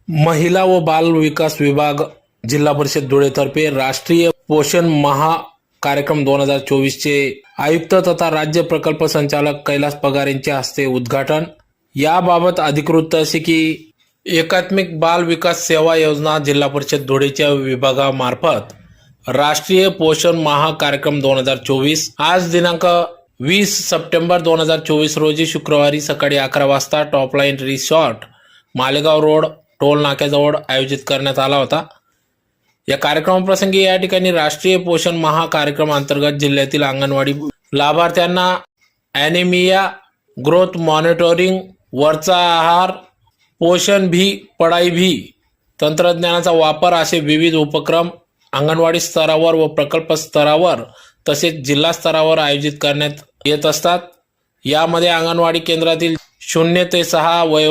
महिला व बाल विकास विभाग जिल्हा परिषद धुळेतर्फे राष्ट्रीय पोषण माह कार्यक्रम 2024 चे आयुक्त तथा राज्य प्रकल्प संचालक कैलास पगार यांच्या हस्ते उद्घाटन। याबाबत अधिकृत असे की एकात्मिक बाल विकास सेवा योजना जिल्हा परिषद धुळेच्या विभागामार्फत राष्ट्रीय पोषण माह कार्यक्रम 2024 आज दिनांक 20 सप्टेंबर 2024 रोजी शुक्रवारी सकाळी 11 वाजता टॉपलाईन रिसॉर्ट मालेगाव रोड टोल नाक्याजवळ आयोजित करण्यात आला होता। या कार्यक्रमाप्रसंगी या ठिकाणी राष्ट्रीय पोषण माह कार्यक्रम अंतर्गत जिल्ह्यातील अंगणवाडी लाभार्थ्यांना ॲनिमिया, ग्रोथ मॉनिटरिंग, वरचा आहार, पोषण भी पढ़ाई भी, तंत्रज्ञानाचा वापर असे विविध उपक्रम अंगणवाडी स्तरावर व प्रकल्प स्तरावर तसेच जिल्हा स्तरावर आयोजित करण्यात येत असतात। यामध्ये अंगणवाडी केंद्रातील 0 ते 6 वय